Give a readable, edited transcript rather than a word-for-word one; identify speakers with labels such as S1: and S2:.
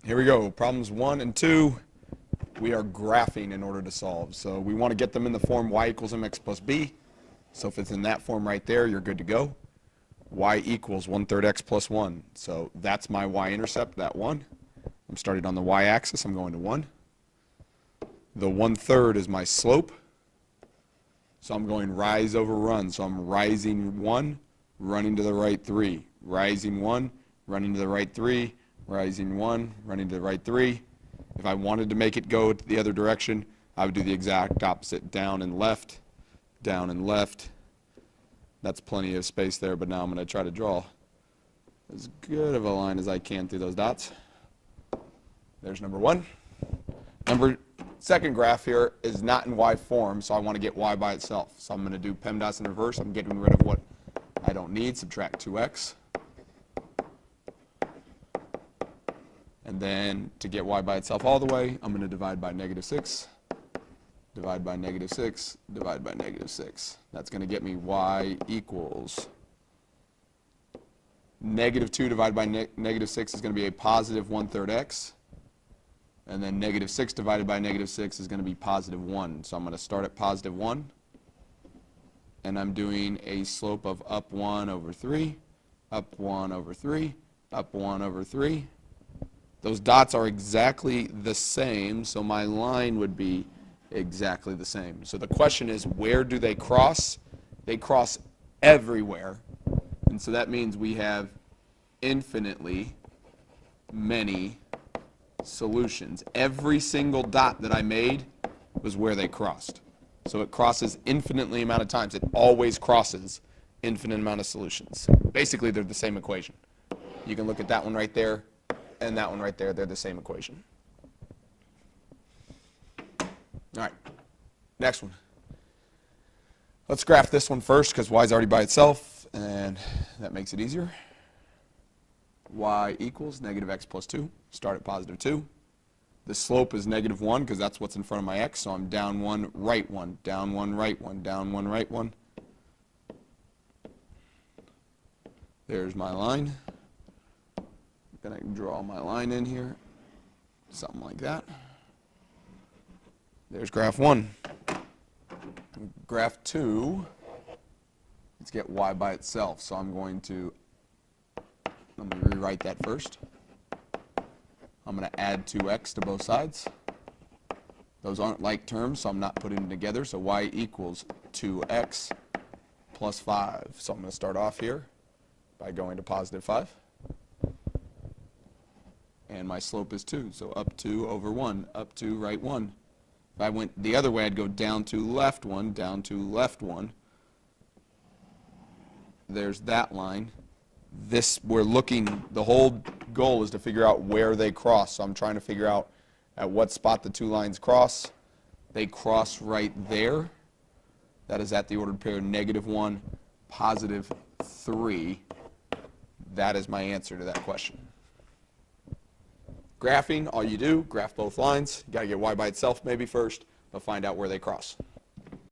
S1: here we go. Problems 1 and 2. We are graphing in order to solve. So we want to get them in the form y equals mx plus b. So if it's in that form right there, you're good to go. Y equals 1/3 x plus 1. So that's my y-intercept, that 1. I'm starting on the y-axis. I'm going to 1. The 1/3 is my slope. So I'm going rise over run. So I'm rising 1, running to the right 3. Rising 1, running to the right 3. Rising 1, running to the right 3. If I wanted to make it go the other direction, I would do the exact opposite. Down and left, down and left. That's plenty of space there, but now I'm going to try to draw as good of a line as I can through those dots. There's number 1. Second graph here is not in y form, so I want to get y by itself. So I'm going to do PEMDAS in reverse. I'm getting rid of what I don't need, subtract 2x. And then to get y by itself all the way, I'm going to divide by -6, divide by -6, divide by -6. That's going to get me y equals -2 divided by -6 is going to be a positive 1/3 x. And then -6 divided by -6 is going to be positive 1. So I'm going to start at positive 1. And I'm doing a slope of up 1 over 3, up 1 over 3, up 1 over 3. Those dots are exactly the same, so my line would be exactly the same. So the question is, where do they cross? They cross everywhere. And so that means we have infinitely many solutions. Every single dot that I made was where they crossed. So it crosses infinitely amount of times. It always crosses infinite amount of solutions. Basically, they're the same equation. You can look at that one right there and that one right there. They're the same equation. All right, next one. Let's graph this one first because y is already by itself, and that makes it easier. Y equals -x plus 2. Start at positive 2. The slope is -1 because that's what's in front of my x, so I'm down 1, right 1, down 1, right 1, down 1, right 1. There's my line. Then I can draw my line in here, something like that. There's graph 1. Graph 2, let's get y by itself. So I'm going to, let me rewrite that first. I'm going to add 2x to both sides. Those aren't like terms, so I'm not putting them together. So y equals 2x plus 5. So I'm going to start off here by going to positive 5. And my slope is 2, so up 2 over 1, up 2, right 1. If I went the other way, I'd go down 2, left 1, down 2, left 1. There's that line. This, we're looking, the whole goal is to figure out where they cross. So I'm trying to figure out at what spot the two lines cross. They cross right there. That is at the ordered pair -1, positive 3. That is my answer to that question. Graphing, all you do, graph both lines. You got to get y by itself maybe first, but find out where they cross.